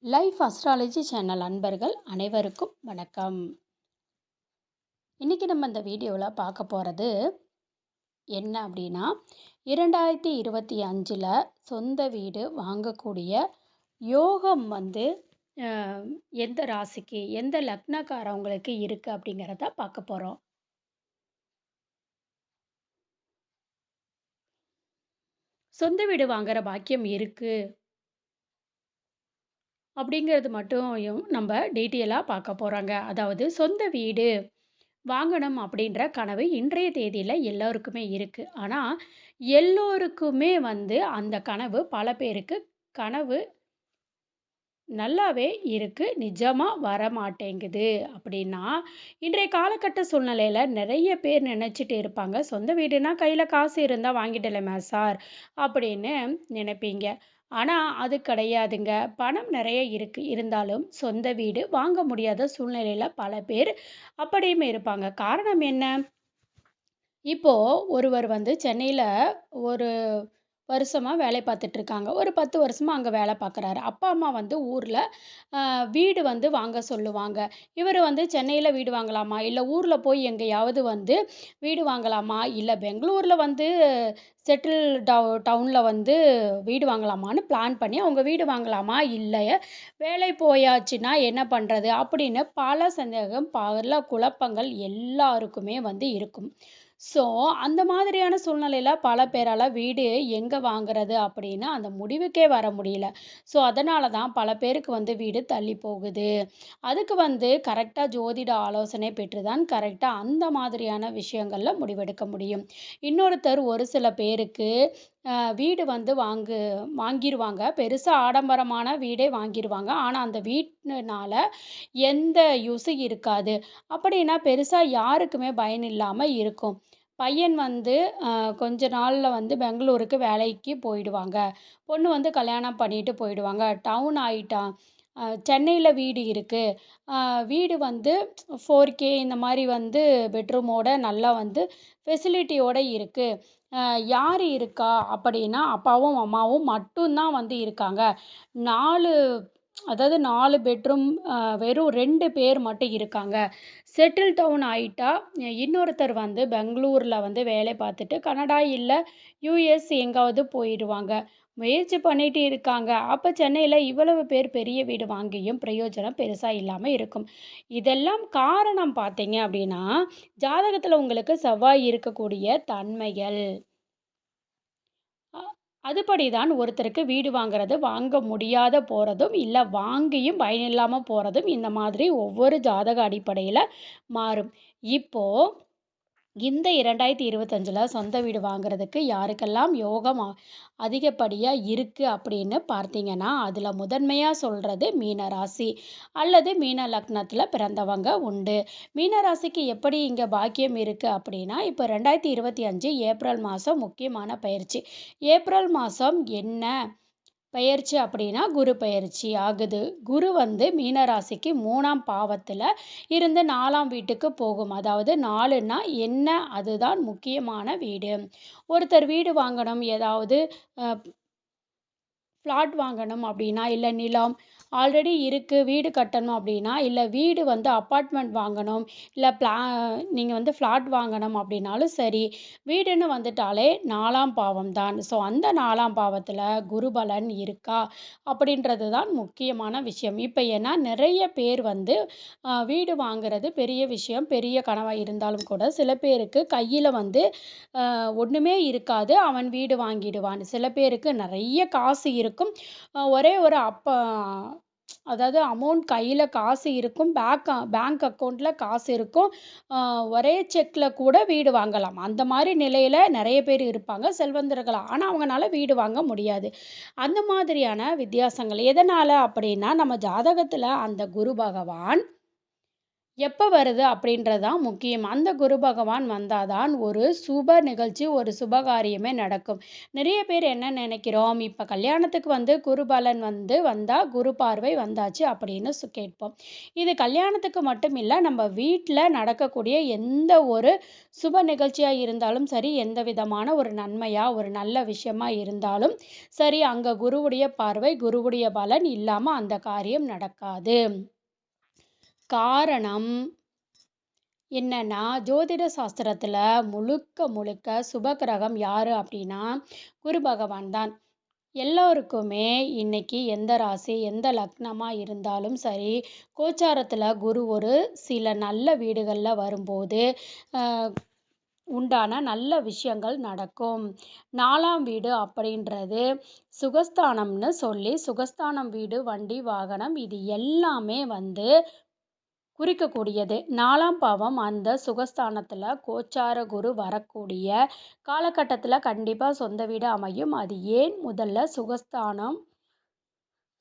Life astrology channel அன்பர்கள் அனைவருக்கும் வணக்கம். இன்னைக்கு நம்ம இந்த வீடியோவில் பார்க்க போகிறது என்ன அப்படின்னா 2025 சொந்த வீடு வாங்கக்கூடிய யோகம் அஹ், எந்த ராசிக்கு எந்த லக்னக்காரவங்களுக்கு இருக்கு அப்படிங்கிறத பார்க்க போகிறோம். சொந்த வீடு வாங்குற பாக்கியம் இருக்கு அப்படிங்கிறது மட்டும் நம்ம டீட்டெயிலாக பார்க்க போகிறாங்க. அதாவது சொந்த வீடு வாங்கணும் அப்படின்ற கனவு இன்றைய தேதியில எல்லோருக்குமே இருக்கு. ஆனா, எல்லோருக்குமே அந்த கனவு பல பேருக்கு கனவு நல்லாவே இருக்கு. நிஜமா வரமாட்டேங்குது அப்படின்னா, இன்றைய காலகட்ட சூழ்நிலையில நெறைய பேர் நெனச்சுட்டு இருப்பாங்க. சொந்த வீடுனா கையில காசு இருந்தா வாங்கிடலாமே சார் அப்படின்னு நினைப்பீங்க. ஆனா, அது கிடையாதுங்க. பணம் நெறைய இருக்கு. இருந்தாலும் சொந்த வீடு வாங்க முடியாத சூழ்நிலையில பல பேர் அப்படியுமே இருப்பாங்க. காரணம் என்ன? இப்போ ஒருவர் சென்னையில ஒரு வருஷமா வேலை பார்த்துட்டு இருக்காங்க. ஒரு 10 வருஷமா அங்க வேலை பார்க்குறாரு. அப்பா, அம்மா ஊர்ல வீடு வாங்க சொல்லுவாங்க. இவரு சென்னையில வீடு வாங்கலாமா? இல்ல ஊர்ல போய் எங்கேயாவது வீடு வாங்கலாமா? இல்ல பெங்களூர்ல செட்டில் டவுன்ல வீடு வாங்கலாமான்னு பிளான் பண்ணி அவங்க வீடு வாங்கலாமா? இல்ல வேலை போயாச்சுன்னா என்ன பண்றது? அப்படின்னு பல சந்தேகம், பல குழப்பங்கள் எல்லாருக்குமே இருக்கும். ஸோ, அந்த மாதிரியான சூழ்நிலையில பல பேரால வீடு எங்க வாங்குறது அப்படின்னு அந்த முடிவுக்கே வர முடியல. ஸோ, அதனால தான் பல பேருக்கு வீடு தள்ளி போகுது. அதுக்கு கரெக்ட்டா ஜோதிட ஆலோசனை பெற்று தான் கரெக்ட்டா அந்த மாதிரியான விஷயங்கள்ல முடிவெடுக்க முடியும். இன்னொருத்தர் ஒரு சில பேருக்கு வீடு வாங்கிருவாங்க. பெருசா ஆடம்பரமான வீடே வாங்கிருவாங்க. ஆனா, அந்த வீட்டுனால எந்த யூசும் இருக்காது. அப்படின்னா பெருசா யாருக்குமே பயன் இல்லாம இருக்கும். பையன் கொஞ்ச நாள்ல பெங்களூருக்கு வேலைக்கு போயிடுவாங்க. பொண்ணு கல்யாணம் பண்ணிட்டு போயிடுவாங்க. டவுன் ஆயிட்டா சென்னையில வீடு இருக்கு. வீடு 4K இந்த மாரி பெட்ரூமோட நல்லா ஃபெசிலிட்டியோட இருக்கு. அ யாரு இருக்கா அப்படின்னா, அப்பாவும், அம்மாவும் மட்டும் தான் இருக்காங்க. 4 அதாவது 4 பெட்ரூம் வெறும் 2 பேர் மட்டும் இருக்காங்க. செட்டில் டவுன் ஆயிட்டா, இன்னொருத்தர் பெங்களூர்ல வேலை பார்த்துட்டு, கனடா இல்ல யுஎஸ் எங்காவது போயிருவாங்க. முயற்சி பண்ணிட்டு இருக்காங்க. அப்ப சென்னையில இவ்வளவு பேர் பெரிய வீடு வாங்கியும் பிரயோஜனம் பெருசா இல்லாம இருக்கும். இதெல்லாம் காரணம் பார்த்தீங்க அப்படின்னா, ஜாதகத்துல உங்களுக்கு செவ்வாய் இருக்கக்கூடிய தன்மைகள். அ அதுபடி தான் ஒருத்தருக்கு வீடு வாங்க முடியாத போறதும், இல்ல வாங்கியும் பயனில்லாம போறதும், இந்த மாதிரி ஒவ்வொரு ஜாதக அடிப்படையில மாறும். இப்போ இந்த 2025ல சொந்த வீடு வாங்குறதுக்கு யாருக்கெல்லாம் யோகம் அதிகப்படியா இருக்கு அப்படின்னு பார்த்தீங்கன்னா, அதுல முதன்மையா சொல்றது மீன ராசி அல்லது மீன லக்னத்துல பிறந்தவங்க உண்டு. மீன ராசிக்கு எப்படி இங்க பாக்கியம் இருக்கு அப்படின்னா, இப்போ 2025 ஏப்ரல் மாசம் முக்கியமான பயிற்சி. ஏப்ரல் மாசம் என்ன பெயர்ச்சி அப்படின்னா, குரு பெயர்ச்சி ஆகுது. குரு மீன ராசிக்கு 3ஆம் பாவத்துல இருந்து 4ஆம் வீட்டுக்கு போகும். அதாவது 4ன்னா என்ன? அதுதான் முக்கியமான வீடு. ஒருத்தர் வீடு வாங்கணும், ஏதாவது அ ஃப்ளாட் வாங்கணும் அப்படின்னா, இல்ல நிலம் ஆல்ரெடி இருக்கு, வீடு கட்டணும் அப்படின்னா, இல்ல வீடு அப்பார்ட்மெண்ட் வாங்கணும், இல்ல நீங்க ஃப்ளாட் வாங்கணும் அப்படின்னாலும் சரி, வீடுன்னு வந்துட்டாலே 4ஆம் பாவம் தான். ஸோ, அந்த 4ஆம் பாவத்தில குரு பலன் இருக்கா? அப்படின்றது தான் முக்கியமான விஷயம். இப்ப ஏன்னா நெறைய பேர் வீடு வாங்குறது பெரிய விஷயம், பெரிய கனவா இருந்தாலும் கூட, சில பேருக்கு கையில ஒண்ணுமே இருக்காது. அவன் வீடு வாங்கிடுவான். சில பேருக்கு நெறைய காசு இருக்கும். ஒரே ஒரு அதாவது அமௌண்ட் கையில காசு இருக்கும். பேங்க் அக்கவுண்ட்ல காசு இருக்கும். அ ஒரே செக்ல கூட வீடு வாங்கலாம். அந்த மாரி நிலையில நெறைய பேர் இருப்பாங்க, செல்வந்தர்களா. ஆனா, அவங்கனால வீடு வாங்க முடியாது. அந்த மாதிரியான வித்தியாசங்கள். எதனால அப்படின்னா, நம்ம ஜாதகத்துல அந்த குரு பகவான் எப்ப வருது அப்படின்றது தான் முக்கியம். அந்த குரு பகவான் வந்தா தான் ஒரு சுப நிகழ்ச்சி, ஒரு சுபகாரியமே நடக்கும். நிறைய பேர் என்ன நினைக்கிறோம், இப்ப கல்யாணத்துக்கு வந்து குரு பலன் வந்து வந்தா, குரு பார்வை வந்தாச்சு அப்படின்னு கேட்போம். இது கல்யாணத்துக்கு மட்டும் இல்ல, நம்ம வீட்ல நடக்கக்கூடிய எந்த ஒரு சுப நிகழ்ச்சியா இருந்தாலும் சரி, எந்த விதமான ஒரு நன்மையா, ஒரு நல்ல விஷயமா இருந்தாலும் சரி, அங்க குருவுடைய பார்வை, குருவுடைய பலன் இல்லாம அந்த காரியம் நடக்காது. காரணம் என்னன்னா, ஜோதிட சாஸ்திரத்துல முழுக்க முழுக்க சுபகிரகம் யாரு அப்படின்னா, குரு பகவான் தான். எல்லோருக்குமே இன்னைக்கு எந்த ராசி, எந்த லக்னமா இருந்தாலும் சரி, கோச்சாரத்துல குரு ஒரு சில நல்ல வீடுகள்ல வரும்போது, அ உண்டான நல்ல விஷயங்கள் நடக்கும். 4ஆம் வீடு அப்படின்றது சுகஸ்தானம்னு சொல்லி, சுகஸ்தானம் வீடு, வண்டி, வாகனம் இது எல்லாமே வந்து குறிக்கக்கூடியது. 4ஆம் பாவம் அந்த சுகஸ்தானத்துல கோச்சார குரு வரக்கூடிய காலகட்டத்துல கண்டிப்பா சொந்த வீடு அமையும். அது ஏன் முதல்ல சுகஸ்தானம்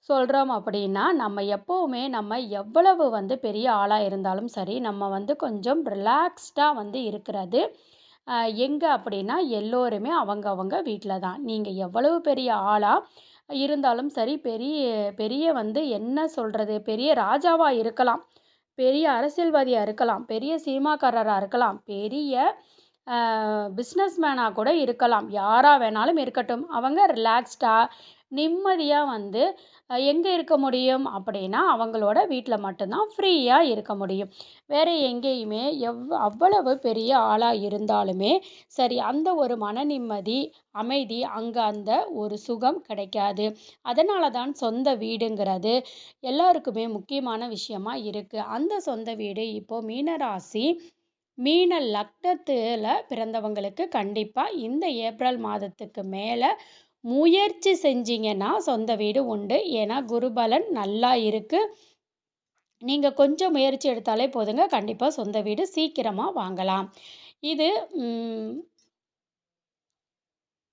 சொல்றோம் அப்படின்னா, நம்ம எப்பவுமே நம்ம எவ்வளவு வந்து பெரிய ஆளா இருந்தாலும் சரி, நம்ம வந்து கொஞ்சம் ரிலாக்ஸ்டா வந்து இருக்கிறது, அ எங்க அப்படின்னா, எல்லோருமே அவங்க அவங்க வீட்ல தான். நீங்க எவ்வளவு பெரிய ஆளா இருந்தாலும் சரி, பெரிய பெரிய வந்து என்ன சொல்றது, பெரிய ராஜாவா இருக்கலாம். பெரிய அரசியல்வாதியா இருக்கலாம். பெரிய சினிமாக்காரரா இருக்கலாம். பெரிய அ பிசினஸ் மேனா கூட இருக்கலாம். யாரா வேணாலும் இருக்கட்டும். அவங்க ரிலாக்ஸ்டா, நிம்மதியா வந்து எங்க இருக்க முடியும் அப்படின்னா, அவங்களோட வீட்ல மட்டும் தான் ஃப்ரீயா இருக்க முடியும். வேற எங்கேயுமே அவ்வளவு பெரிய ஆளா இருந்தாலுமே சரி, அந்த ஒரு மன நிம்மதி, அமைதி அங்க அந்த ஒரு சுகம் கிடைக்காது. அதனால தான் சொந்த வீடுங்கிறது எல்லாருக்குமே முக்கியமான விஷயமா இருக்கு. அந்த சொந்த வீடு இப்போ மீன ராசி, மீன லக்னத்துல பிறந்தவங்களுக்கு கண்டிப்பா இந்த ஏப்ரல் மாதத்துக்கு மேல முயற்சி செஞ்சீங்கன்னா சொந்த வீடு உண்டு. ஏன்னா குரு பலன் நல்லா இருக்கு. நீங்க கொஞ்சம் முயற்சி எடுத்தாலே போதுங்க. கண்டிப்பா சொந்த வீடு சீக்கிரமா வாங்கலாம். இது ம்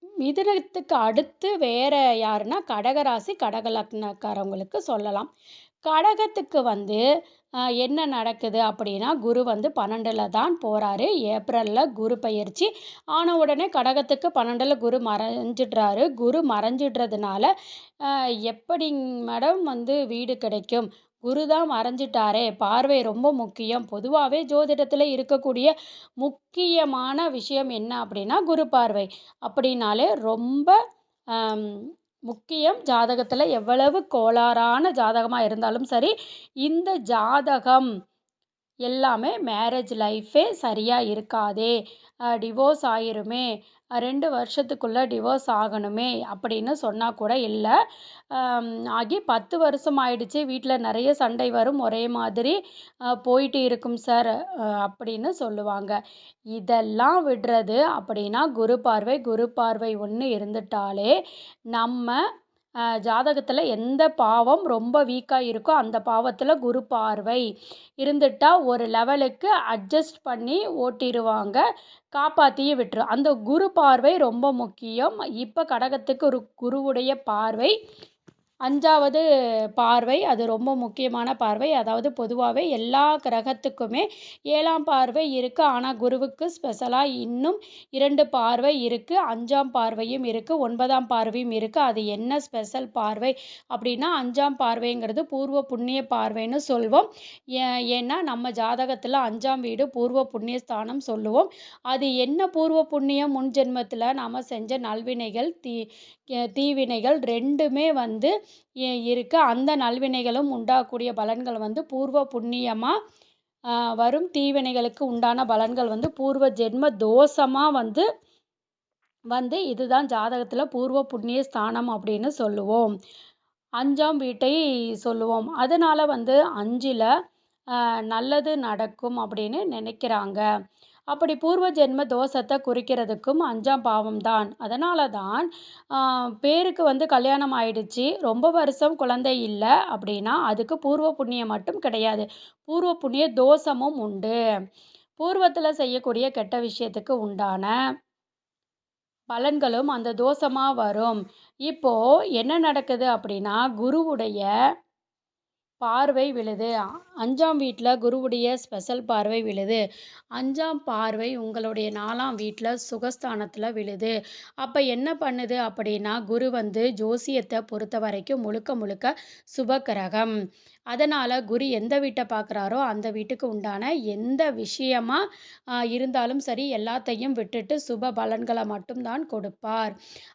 மிதுனத்துக்கு அடுத்து வேற யாருன்னா, கடக ராசி, கடக லக்னக்காரவங்களுக்கு சொல்லலாம். கடகத்துக்கு வந்து என்ன நடக்குது அப்படின்னா, குரு வந்து 12ல தான் போறாரு. ஏப்ரல்ல குரு பெயர்ச்சி. ஆன உடனே கடகத்துக்கு 12ல குரு மறைஞ்சிடுறாரு. குரு மறைஞ்சிடுறதுனால, அ எப்படிங் மேடம் வந்து வீடு கிடைக்கும்? குரு தான் மறைஞ்சிட்டாரே! பார்வை ரொம்ப முக்கியம். பொதுவாவே ஜோதிடத்தில இருக்கக்கூடிய முக்கியமான விஷயம் என்ன அப்படின்னா, குரு பார்வை. அப்படின்னாலே ரொம்ப அம் முக்கியம். ஜாதகத்தில எவ்வளவு கோளாறான ஜாதகமா இருந்தாலும் சரி, இந்த ஜாதகம் எல்லாமே மேரேஜ் லைஃபே சரியா இருக்காதே! டிவோர்ஸ் ஆயிருமே! 2 வருஷத்துக்குள்ள டிவோர்ஸ் ஆகணுமே! அப்படின்னு சொன்னா கூட இல்ல. ஆகி 10 வருஷம் ஆயிடுச்சு. வீட்ல நெறைய சண்டை வரும். ஒரே மாதிரி போயிட்டு இருக்கும் சார் அப்படின்னு சொல்லுவாங்க. இதெல்லாம் விடுறது அப்படின்னா, குரு பார்வை ஒண்ணு இருந்துட்டாலே, நம்ம ஜாதகத்துல எந்த பாவம் ரொம்ப வீக்கா இருக்கோ, அந்த பாவத்துல குரு பார்வை இருந்துட்டா, ஒரு லெவலுக்கு அட்ஜஸ்ட் பண்ணி ஓட்டிருவாங்க. காப்பாத்தியும் விட்டுரும். அந்த குரு பார்வை ரொம்ப முக்கியம். இப்ப கடகத்துக்கு ஒரு குருவுடைய பார்வை 5வது பார்வை. அது ரொம்ப முக்கியமான பார்வை. அதாவது பொதுவாவே எல்லா கிரகத்துக்குமே 7ஆம் பார்வை இருக்கு. ஆனா, குருவுக்கு ஸ்பெஷலா இன்னும் 2 பார்வை இருக்கு. 5ஆம் பார்வையும் இருக்கு. 9ஆம் பார்வையும் இருக்கு. அது என்ன ஸ்பெஷல் பார்வை அப்படின்னா, 5ஆம் பார்வைங்கிறது பூர்வ புண்ணிய பார்வைன்னு சொல்வோம். ஏன்னா, நம்ம ஜாதகத்துல 5ஆம் வீடு பூர்வ புண்ணிய ஸ்தானம் சொல்லுவோம். அது என்ன பூர்வ புண்ணியம் முன் ஜென்மத்துல நாம செஞ்ச நல்வினைகள், தீவினைகள் 2மே வந்து இருக்கு. அந்த நல்வினைகளும் உண்டாகக்கூடிய பலன்கள் வந்து பூர்வ புண்ணியமா வரும். தீவினைகளுக்கு உண்டான பலன்கள் வந்து பூர்வ ஜென்ம தோஷமா வந்து வந்து இதுதான் ஜாதகத்துல பூர்வ புண்ணிய ஸ்தானம் அப்படின்னு சொல்லுவோம். 5ஆம் வீட்டை சொல்லுவோம். அதனால வந்து 5ல நல்லது நடக்கும் அப்படின்னு நினைக்கிறாங்க. அப்படி பூர்வ ஜென்ம தோஷத்த குறிக்கிறதுக்கும் 5ஆம் பாவம் தான். அதனால தான் பேருக்கு வந்து கல்யாணம் ஆயிடுச்சு, ரொம்ப வருஷம் குழந்தை இல்ல அப்படின்னா, அதுக்கு பூர்வ புண்ணியம் மட்டும் கிடையாது. பூர்வ புண்ணிய தோஷமும் உண்டு. பூர்வத்தில செய்யக்கூடிய கெட்ட விஷயத்துக்கு உண்டான பலன்களும் அந்த தோஷமா வரும். இப்போ என்ன நடக்குது அப்படின்னா, குருவுடைய பார்வை விழுது. 5ஆம் வீட்ல குருவுடைய ஸ்பெஷல் பார்வை விழுது. 5ஆம் பார்வை உங்களுடைய 4ஆம் வீட்ல சுகஸ்தானத்துல விழுது. அப்ப என்ன பண்ணுது அப்படின்னா, குரு வந்து ஜோசியத்த பொறுத்தவரைக்கும் முழுக்க முழுக்க சுபக்கிரகம். அதனால குரு எந்த வீட்ட பார்க்குறாரோ, அந்த வீட்டுக்கு உண்டான எந்த விஷயமா இருந்தாலும் சரி, எல்லாத்தையும் விட்டுட்டு சுப பலன்கள மட்டும் தான் கொடுப்பார்.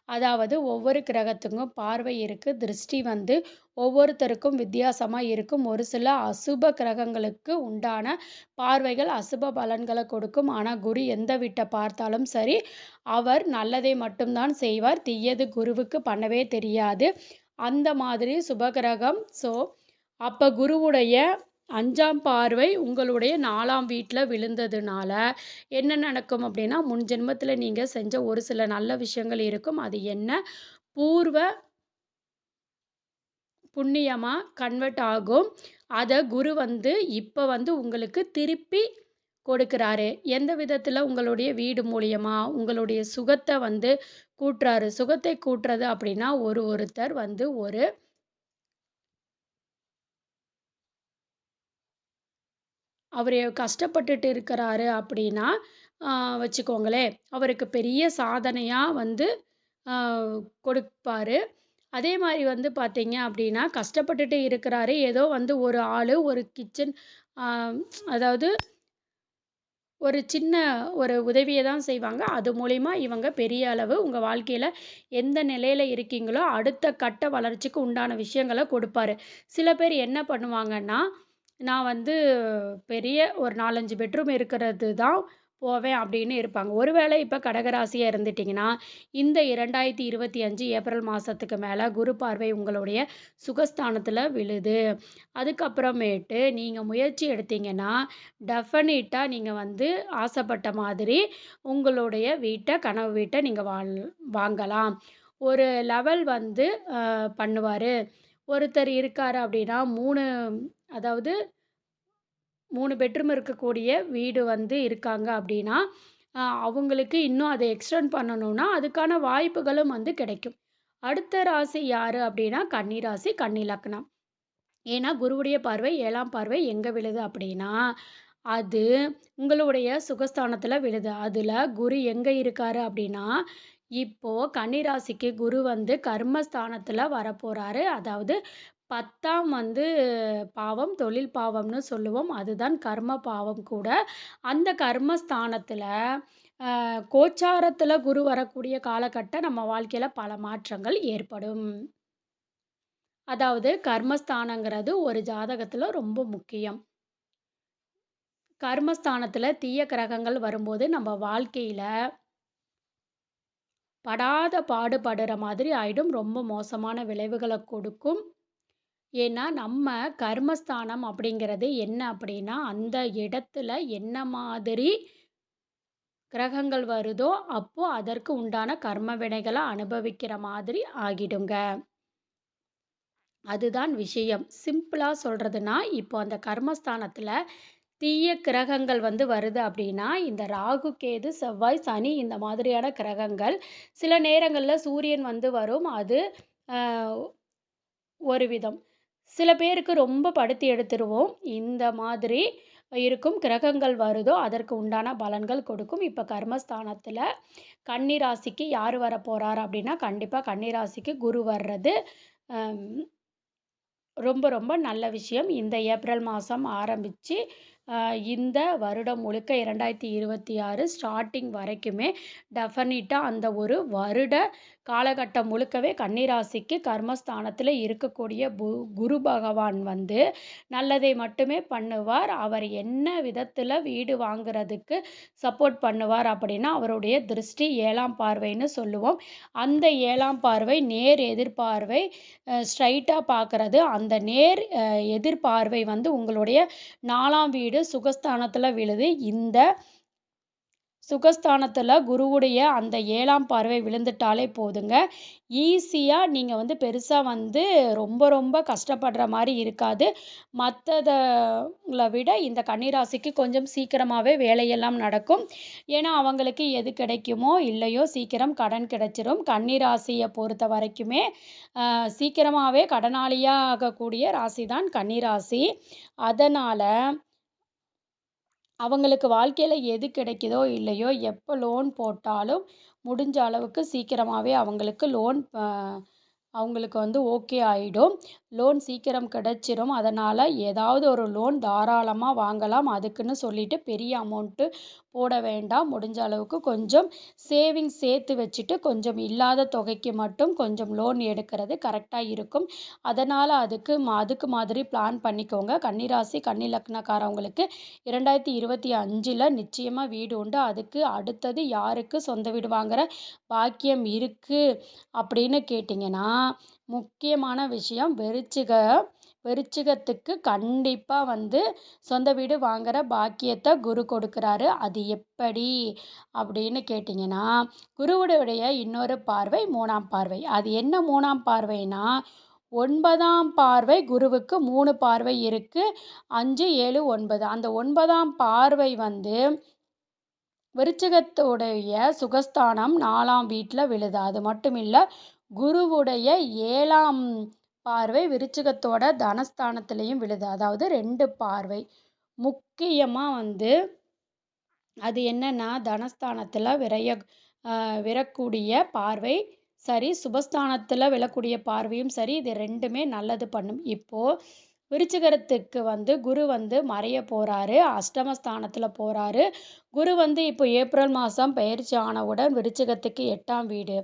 அதாவது ஒவ்வொரு கிரகத்துக்கும் பார்வை இருக்கு. திருஷ்டி வந்து ஒவ்வொருத்தருக்கும் வித்தியாசமா இருக்கும். ஒரு சில அசுப கிரகங்களுக்கு உண்டான பார்வைகள் அசுப பலன்கள கொடுக்கும். ஆனா, குரு எந்த வீட்ட பார்த்தாலும் சரி, அவர் நல்லதை மட்டும் தான் செய்வார். தீயது குருவுக்கு பண்ணவே தெரியாது. அந்த மாதிரி சுபகிரகம். அப்ப குருவுடைய 5ஆம் பார்வை உங்களுடைய 4ஆம் வீட்ல விழுந்ததுனால, என்ன நடக்கும் அப்டின்னா, முன் ஜென்மத்தில நீங்க செஞ்ச ஒரு சில நல்ல விஷயங்கள் இருக்கும். அது என்ன பூர்வ புண்ணியமா கன்வெர்ட் ஆகும். அத குரு வந்து இப்ப வந்து உங்களுக்கு திருப்பி கொடுக்குறாரு. எந்த விதத்தில உங்களுடைய வீடு மூலியமா, உங்களுடைய சுகத்த வந்து கூட்டுறாரு. சுகத்தை கூட்டுறது அப்டின்னா, ஒருத்தர் வந்து அவரு கஷ்டப்பட்டுட்டு இருக்கிறாரு அப்படின்னா, ஆ வச்சுக்கோங்களேன். அவருக்கு பெரிய சாதனையா வந்து ஆ கொடுப்பாரு. அதே மாரி வந்து பார்த்தீங்க அப்படின்னா, கஷ்டப்பட்டுட்டு இருக்கிறாரு. ஏதோ வந்து ஒரு ஆளு ஒரு கிச்சன் ஆ அதாவது ஒரு சின்ன ஒரு உதவிய தான் செய்வாங்க. அது மூலியமா இவங்க பெரிய அளவு உங்க வாழ்க்கையில எந்த நிலையில இருக்கீங்களோ, அடுத்த கட்ட வளர்ச்சிக்கு உண்டான விஷயங்கள கொடுப்பாரு. சில பேர் என்ன பண்ணுவாங்கன்னா, நான் வந்து பெரிய ஒரு 4, 5 பெட்ரூம் இருக்கிறது தான் போவேன் அப்படின்னு இருப்பாங்க. ஒருவேளை இப்ப கடகராசியா இருந்துட்டீங்கன்னா, இந்த 2025 ஏப்ரல் மாசத்துக்கு மேல குரு பார்வை உங்களுடைய சுகஸ்தானத்துல விழுது. அதுக்கப்புறமேட்டு நீங்க முயற்சி எடுத்தீங்கன்னா, டெஃபனிட்டா நீங்க வந்து ஆசைப்பட்ட மாதிரி உங்களுடைய கனவு வீட்ட நீங்க வாங்கலாம். ஒரு லெவல் வந்து பண்ணுவாரு. ஒருத்தர் இருக்காரு அப்படின்னா, அதாவது 3 பெட்ரூம் இருக்கக்கூடிய வீடு வந்து இருக்காங்க அப்படின்னா, அவங்களுக்கு இன்னும் அத எக்ஸ்டெண்ட் பண்ணணும்னா, அதுக்கான வாய்ப்புகளும் வந்து கிடைக்கும். அடுத்த ராசி யாரு அப்படின்னா, கன்னி ராசி, கன்னி லக்னம். ஏன்னா, குருவுடைய பார்வை 7ஆம் பார்வை எங்க விழுது அப்படின்னா, அது உங்களுடைய சுகஸ்தானத்துல விழுது. அதுல குரு எங்க இருக்காரு அப்படின்னா, இப்போ கன்னி ராசிக்கு குரு வந்து கர்மஸ்தானத்துல வரப்போறாரு. அதாவது 10ஆம் வந்து பாவம், தொழில் பாவம்னு சொல்லுவோம். அதுதான் கர்ம பாவம் கூட. அந்த கர்மஸ்தானத்துல கோச்சாரத்துல குரு வரக்கூடிய காலகட்டம் நம்ம வாழ்க்கையில பல மாற்றங்கள் ஏற்படும். அதாவது கர்மஸ்தானங்கிறது ஒரு ஜாதகத்துல ரொம்ப முக்கியம். கர்மஸ்தானத்துல தீய கிரகங்கள் வரும்போது நம்ம வாழ்க்கையில படாத பாடுபடுற மாதிரி ஆயிடும். ரொம்ப மோசமான விளைவுகள கொடுக்கும். ஏன்னா, நம்ம கர்மஸ்தானம் அப்படிங்கிறது என்ன அப்படின்னா, அந்த இடத்துல என்ன மாதிரி கிரகங்கள் வருதோ, அப்போ அதற்கு உண்டான கர்ம வினைகள அனுபவிக்கிற மாதிரி ஆகிடுங்க. அதுதான் விஷயம். சிம்பிளா சொல்றதுன்னா, இப்போ அந்த கர்மஸ்தானத்துல தீய கிரகங்கள் வந்து வருது அப்படின்னா, இந்த ராகு, கேது, செவ்வாய், சனி இந்த மாதிரியான கிரகங்கள் சில நேரங்கள்ல சூரியன் வந்து வரும். அது அ ஒரு விதம். சில பேருக்கு ரொம்ப படுத்தி எடுத்துருவோம். இந்த மாதிரி இருக்கும். கிரகங்கள் வருதோ, அதற்கு உண்டான பலன்கள் கொடுக்கும். இப்ப கர்மஸ்தானத்துல கன்னி ராசிக்கு யாரு வரப்போறார் அப்படின்னா, கண்டிப்பா கன்னி ராசிக்கு குரு வர்றது அம் ரொம்ப ரொம்ப நல்ல விஷயம். இந்த ஏப்ரல் மாசம் ஆரம்பிச்சு, இந்த வருடம் முழுக்க 2026 ஸ்டார்ட்டிங் வரைக்குமே டெஃபனிட்டா அந்த ஒரு வருட காலகட்டம் முழுக்கவே கன்னி ராசிக்கு கர்மஸ்தானத்தில இருக்கக்கூடிய குரு பகவான் வந்து நல்லதை மட்டுமே பண்ணுவார். அவர் என்ன விதத்தில வீடு வாங்குறதுக்கு சப்போர்ட் பண்ணுவார் அப்படின்னா, அவருடைய திருஷ்டி 7ஆம் பார்வைன்னு சொல்லுவோம். அந்த 7ஆம் பார்வை நேர் எதிர்பார்வை ஸ்ட்ரைட்டா பார்க்கறது. அந்த நேர் எதிர்பார்வை வந்து உங்களுடைய 4ஆம் வீடு சுகஸ்தானத்துல விழுது. இந்த சுகஸ்தானத்துல குருவுடைய அந்த 7ஆம் பார்வை விழுந்துட்டாலே போதுங்க. ஈஸியா நீங்க வந்து பெருசா வந்து ரொம்ப ரொம்ப கஷ்டப்படுற மாரி இருக்காது. விட இந்த கன்னி ராசிக்கு கொஞ்சம் சீக்கிரமாவே வேலையெல்லாம் நடக்கும். ஏன்னா, அவங்களுக்கு எது கிடைக்குமோ, இல்லையோ சீக்கிரம் கடன் கிடைச்சிரும். கன்னி ராசிய பொறுத்தவரைக்குமே, சீக்கிரமாவே கடனாளியா ஆகக்கூடிய ராசி தான் கன்னி ராசி. அதனால அவங்களுக்கு வாழ்க்கையில எது கிடைக்குதோ இல்லையோ, எப்ப லோன் போட்டாலும் முடிஞ்ச அளவுக்கு சீக்கிரமாவே அவங்களுக்கு லோன் அவங்களுக்கு வந்து ஓகே ஆயிடும். லோன் சீக்கிரம் கிடைச்சிரும். அதனால ஏதாவது ஒரு லோன் தாராளமா வாங்கலாம். அதுக்குன்னு சொல்லிட்டு பெரிய அமௌண்ட்டு போட வேண்டாம். முடிஞ்ச அளவுக்கு கொஞ்சம் சேவிங்ஸ் சேர்த்து வச்சுட்டு, கொஞ்சம் இல்லாத தொகைக்கு மட்டும் கொஞ்சம் லோன் எடுக்கிறது கரெக்ட்டா இருக்கும். அதனால அதுக்கு மாதிரி பிளான் பண்ணிக்கோங்க. கன்னி ராசி, கன்னி லக்னக்காரவங்களுக்கு 2025ல நிச்சயமா வீடு உண்டு. அதுக்கு அடுத்தது யாருக்கு சொந்த வீடு வாங்குற பாக்கியம் இருக்கு அப்படின்னு கேட்டிங்கன்னா, முக்கியமான விஷயம் விருச்சிகத்துக்கு கண்டிப்பா வந்து சொந்த வீடு வாங்குற பாக்கியத்த குரு கொடுக்குறாரு. அது எப்படி அப்படின்னு கேட்டிங்கன்னா, குருவுடைய இன்னொரு பார்வை 3ஆம் பார்வை. அது என்ன 3ஆம் பார்வைனா, 9ஆம் பார்வை குருவுக்கு 3 பார்வை இருக்கு. 5, 7, 9. அந்த 9ஆம் பார்வை வந்து விருச்சிகத்துடைய சுகஸ்தானம் 4ஆம் வீட்ல விழுது. அது மட்டும் இல்ல, குருவுடைய 7ஆம் பார்வை விருச்சிகத்தோட தனஸ்தானத்திலயும் விழுது. அதாவது 2 பார்வை. முக்கியமா வந்து அது என்னன்னா, தனஸ்தானத்துல விழக்கூடிய பார்வை சரி, சுபஸ்தானத்துல விழக்கூடிய பார்வையும் சரி, இது 2மே நல்லது பண்ணும். இப்போ விருச்சிகத்துக்கு வந்து குரு வந்து மறைய போறாரு. அஷ்டமஸ்தானத்துல போறாரு. குரு வந்து இப்போ ஏப்ரல் மாசம் பெயர்ச்சி ஆனவுடன் விருச்சிகத்துக்கு 8ஆம் வீடு.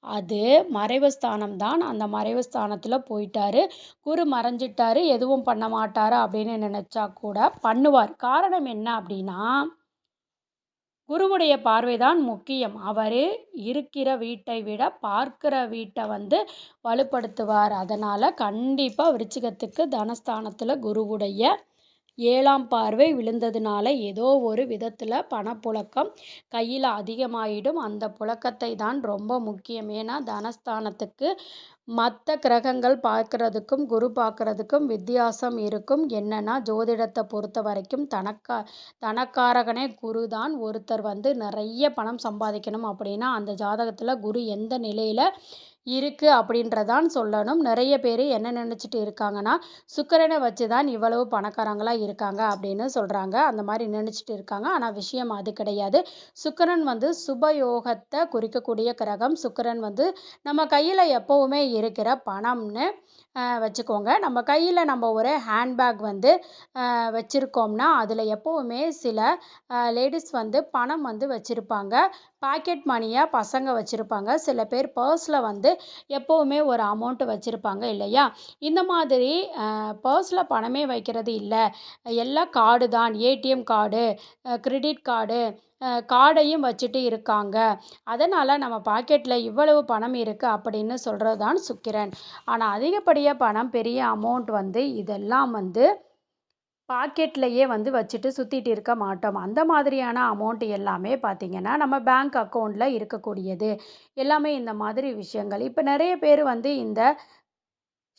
அது மறைவு ஸ்தானம் தான். அந்த மறைவு ஸ்தானத்துல போயிட்டாரு. குரு மறைஞ்சிட்டாரு. எதுவும் பண்ண மாட்டாரு அப்படின்னு நினைச்சா கூட பண்ணுவார். காரணம் என்ன அப்படின்னா, குருவுடைய பார்வைதான் முக்கியம். அவரு இருக்கிற வீட்டை விட பார்க்கிற வீட்டை வந்து வலுப்படுத்துவார். அதனால கண்டிப்பா விருச்சிகத்துக்கு தனஸ்தானத்துல குருவுடைய 7ஆம் பார்வை விழுந்ததுனால ஏதோ ஒரு விதத்துல பணப்புழக்கம் கையில அதிகமாயிடும். அந்த புழக்கத்தை தான் ரொம்ப முக்கியம். ஏன்னா தனஸ்தானத்துக்கு மற்ற கிரகங்கள் பார்க்கறதுக்கும் குரு பார்க்கறதுக்கும் வித்தியாசம் இருக்கும். என்னன்னா ஜோதிடத்தை பொறுத்த வரைக்கும் தனக்காரகனே குரு தான். ஒருத்தர் வந்து நிறைய பணம் சம்பாதிக்கணும் அப்படின்னா அந்த ஜாதகத்துல குரு எந்த நிலையில இருக்கு அப்படின்றதான் சொல்லணும். நிறைய பேர் என்ன நினைச்சிட்டு இருக்காங்கன்னா, சுக்கிரனை வச்சு தான் இவ்வளவு பணக்காரங்களா இருக்காங்க அப்படின்னு சொல்றாங்க. அந்த மாதிரி நினைச்சிட்டு இருக்காங்க. ஆனா விஷயம் அது கிடையாது. சுக்கிரன் வந்து சுபயோகத்தை குறிக்கக்கூடிய கிரகம். சுக்கிரன் வந்து நம்ம கையில எப்பவுமே இருக்கிற பணம்னு வச்சுக்கோங்க. நம்ம கையில நம்ம ஒரு ஹேண்ட்பேக் வந்து வச்சிருக்கோம்னா, அதுல எப்பவுமே சில லேடீஸ் வந்து பணம் வந்து வச்சிருப்பாங்க. பாக்கெட் மணியா பசங்க வச்சிருப்பாங்க. சில பேர் பர்ஸ்ல வந்து எப்பவுமே ஒரு அமௌண்ட் வச்சிருப்பாங்க இல்லையா? இந்த மாதிரி பர்ஸ்ல பணமே வைக்கிறது இல்ல. எல்லாம் கார்டு தான். ஏடிஎம் கார்டு, கிரெடிட் கார்டு, கார்டையும் வச்சுட்டு இருக்காங்க. அதனால நம்ம பாக்கெட்ல இவ்வளவு பணம் இருக்கு அப்படின்னு சொல்றது தான் சுக்கிரன். ஆனா அதிகப்படியா பணம், பெரிய அமௌண்ட் வந்து இதெல்லாம் வந்து பாக்கெட்லயே வந்து வச்சுட்டு சுத்திட்டு இருக்க மாட்டோம். அந்த மாதிரியான அமௌண்ட் எல்லாமே பார்த்தீங்கன்னா, நம்ம பேங்க் அக்கவுண்ட்ல இருக்கக்கூடியது. எல்லாமே இந்த மாதிரி விஷயங்கள். இப்ப நெறைய பேர் வந்து இந்த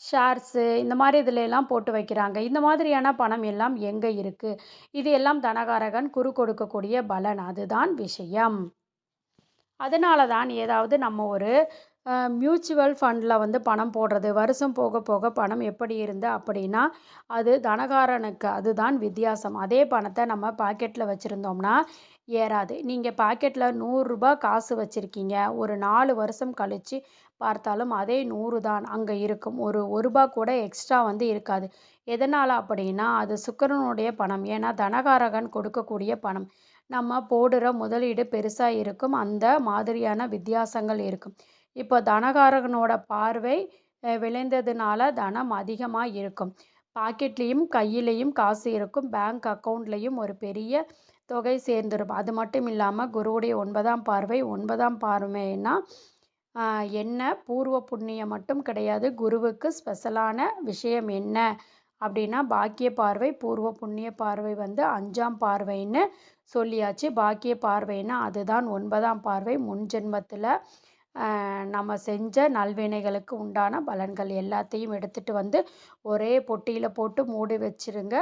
ஷேர்ஸு இந்த மாரி இதுல எல்லாம் போட்டு வைக்கிறாங்க. இந்த மாதிரியான பணம் எல்லாம் எங்க இருக்கு? இது எல்லாம் தனகாரகன் குரு கொடுக்கக்கூடிய பலன். அதுதான் விஷயம். அதனால தான் ஏதாவது நம்ம ஒரு மியூச்சுவல் ஃபண்ட்ல வந்து பணம் போடுறது, வருஷம் போக போக பணம் எப்படி இருந்து அப்படின்னா, அது தனகாரனுக்கு அதுதான் வித்தியாசம். அதே பணத்த நம்ம பாக்கெட்ல வச்சிருந்தோம்னா ஏறாது. நீங்க பாக்கெட்ல ரூ. 100 காசு வச்சிருக்கீங்க. ஒரு 4 வருஷம் கழிச்சு பார்த்தாலும் அதே 100 தான் அங்க இருக்கும். ஒரு ரூ. 1 கூட எக்ஸ்ட்ரா வந்து இருக்காது. எதனால அப்படின்னா, அது சுக்கிரனுடைய பணம். ஏன்னா தனகாரகன் கொடுக்கக்கூடிய பணம். நம்ம போடுற முதலீடு பெருசா இருக்கும். அந்த மாதிரியான வித்தியாசங்கள் இருக்கும். இப்போ தனகாரகனோட பார்வை விளைந்ததுனால தனம் அதிகமா இருக்கும். பாக்கெட்லயும், கையிலயும் காசு இருக்கும். பேங்க் அக்கவுண்ட்லயும் ஒரு பெரிய தொகை சேர்ந்துரும். அது மட்டும் இல்லாம குருவுடைய 9ஆம் பார்வை. 9ஆம் பார்வைன்னா என்ன பூர்வ புண்ணியம் மட்டும் கிடையாது. குருவுக்கு ஸ்பெஷலான விஷயம் என்ன அப்படின்னா பாக்கிய பார்வை, பூர்வ புண்ணிய பார்வை வந்து 5ஆம் பார்வைன்னு சொல்லியாச்சு. பாக்கிய பார்வைன்னா அதுதான் 9ஆம் பார்வை. முன் ஜென்மத்தில் நம்ம செஞ்ச நல்வினைகளுக்கு உண்டான பலன்கள் எல்லாத்தையும் எடுத்துகிட்டு வந்து ஒரே பொட்டியில் போட்டு மூடி வச்சிருங்க.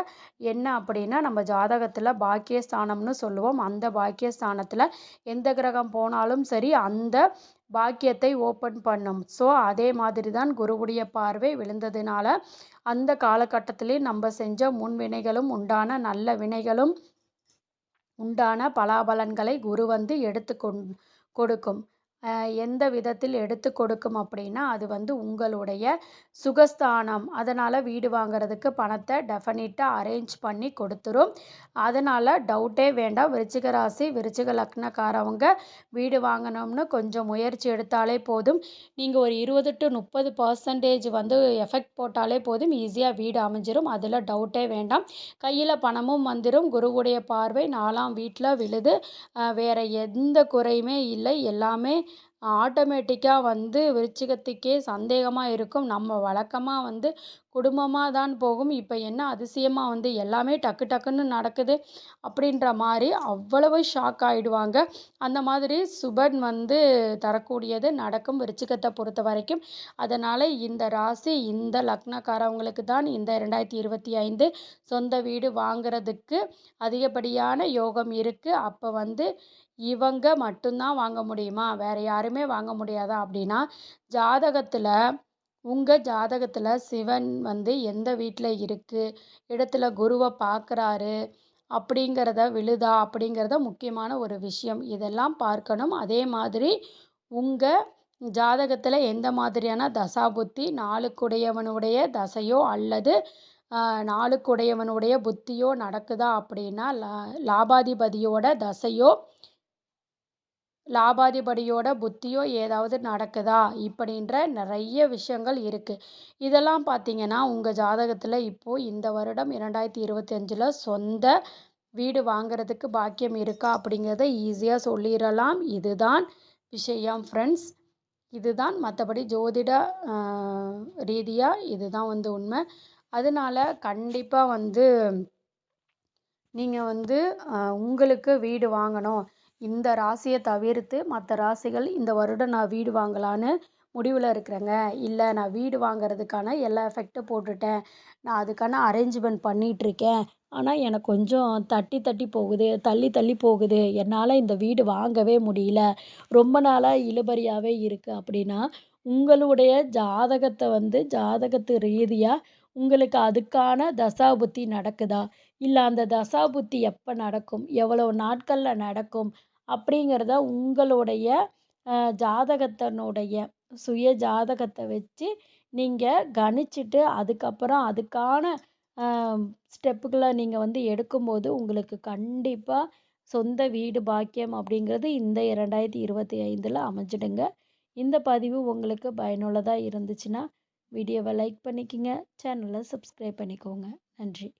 என்ன அப்படின்னா நம்ம ஜாதகத்தில் பாக்கியஸ்தானம்னு சொல்லுவோம். அந்த பாக்கியஸ்தானத்தில் எந்த கிரகம் போனாலும் சரி அந்த பாக்கியத்தை ஓப்பன் பண்ணும். ஸோ அதே மாதிரி தான் குருவுடைய பார்வை விழுந்ததுனால அந்த காலகட்டத்திலே நம்ம செஞ்ச முன்வினைகளும் உண்டான நல்ல வினைகளும் உண்டான பலாபலன்களை குரு வந்து கொடுக்கும். எந்த விதத்தில் எடுத்து கொடுக்கும் அப்படின்னா அது வந்து உங்களுடைய சுகஸ்தானம். அதனால் வீடு வாங்குறதுக்கு பணத்தை டெஃபினட்டாக அரேஞ்ச் பண்ணி கொடுத்துரும். அதனால் டவுட்டே வேண்டாம். விருச்சிக ராசி விருச்சிக லக்னக்காரவங்க வீடு வாங்கணும்னு கொஞ்சம் முயற்சி எடுத்தாலே போதும். நீங்கள் ஒரு 20 to 30% வந்து எஃபெக்ட் போட்டாலே போதும், ஈஸியாக வீடு அமைஞ்சிரும். அதில் டவுட்டே வேண்டாம். கையில் பணமும் வந்துடும். குருவுடைய பார்வை 4ஆம் வீட்டில் விழுது. வேறு எந்த குறையுமே இல்லை. எல்லாமே ஆட்டோமேட்டிக்காக வந்து விருச்சிகத்துக்கே சந்தேகமாக இருக்கும். நம்ம வழக்கமாக வந்து குடும்பமாக தான் போகும். இப்போ என்ன அதிசயமாக வந்து எல்லாமே டக்கு டக்குன்னு நடக்குது அப்படின்ற மாதிரி அவ்வளவு ஷாக் ஆகிடுவாங்க. அந்த மாதிரி சுபன் வந்து தரக்கூடியது நடக்கும் விருச்சிகத்தை பொறுத்த வரைக்கும். அதனால் இந்த ராசி இந்த லக்னக்காரவங்களுக்கு தான் இந்த 2025 சொந்த வீடு வாங்குறதுக்கு அதிகப்படியான யோகம் இருக்குது. அப்போ வந்து இவங்க மட்டும்தான் வாங்க முடியுமா, வேறு யாருமே வாங்க முடியாதா அப்படின்னா, உங்கள் ஜாதகத்தில் சிவன் வந்து எந்த வீட்டில் இருக்குது, இடத்துல குருவை பார்க்குறாரு அப்படிங்கிறத விழுதா அப்படிங்கிறத முக்கியமான ஒரு விஷயம். இதெல்லாம் பார்க்கணும். அதே மாதிரி உங்கள் ஜாதகத்தில் எந்த மாதிரியான தசாபுத்தி, நாளுக்குடையவனுடைய தசையோ அல்லது நாளுக்குடையவனுடைய புத்தியோ நடக்குதா அப்படின்னா, லாபாதிபதியோட தசையோ லாபாதிபதியோட புத்தியோ ஏதாவது நடக்குதா இப்படின்ற நிறைய விஷயங்கள் இருக்குது. இதெல்லாம் பார்த்தீங்கன்னா உங்கள் ஜாதகத்தில் இப்போது இந்த வருடம் 2025 சொந்த வீடு வாங்குறதுக்கு பாக்கியம் இருக்கா அப்படிங்கிறத ஈஸியாக சொல்லிடலாம். இதுதான் விஷயம் ஃப்ரெண்ட்ஸ். இதுதான் மற்றபடி ஜோதிட ரீதியாக இதுதான் வந்து உண்மை. அதனால கண்டிப்பாக வந்து நீங்கள் வந்து உங்களுக்கு வீடு வாங்கணும், இந்த ராசியை தவிர்த்து மற்ற ராசிகள் இந்த வருடம் நான் வீடு வாங்கலான்னு முடிவில் இருக்கிறேங்க, இல்லை நான் வீடு வாங்கிறதுக்கான எல்லா எஃபெக்ட்டும் போட்டுட்டேன், நான் அதுக்கான அரேஞ்ச்மெண்ட் பண்ணிகிட்ருக்கேன், ஆனால் எனக்கு கொஞ்சம் தள்ளி தள்ளி போகுது, என்னால் இந்த வீடு வாங்கவே முடியல, ரொம்ப நாளாக இழுபறியாகவே இருக்குது அப்படின்னா உங்களுடைய ஜாதகத்தை வந்து ஜாதகத்து ரீதியாக உங்களுக்கு அதுக்கான தசாபுத்தி நடக்குதா, இல்லை அந்த தசாபுத்தி எப்போ நடக்கும், எவ்வளோ நாட்களில் நடக்கும் அப்படிங்கிறத உங்களுடைய ஜாதகத்தினுடைய சுய ஜாதகத்தை வச்சு நீங்கள் கணிச்சிட்டு அதுக்கப்புறம் அதுக்கான ஸ்டெப்புகளை நீங்கள் வந்து எடுக்கும்போது உங்களுக்கு கண்டிப்பாக சொந்த வீடு பாக்கியம் அப்படிங்கிறது இந்த 2025 அமைஞ்சிடுங்க. இந்த பதிவு உங்களுக்கு பயனுள்ளதாக இருந்துச்சுன்னா வீடியோவை லைக் பண்ணிக்கோங்க, சேனலை சப்ஸ்கிரைப் பண்ணிக்கோங்க. நன்றி.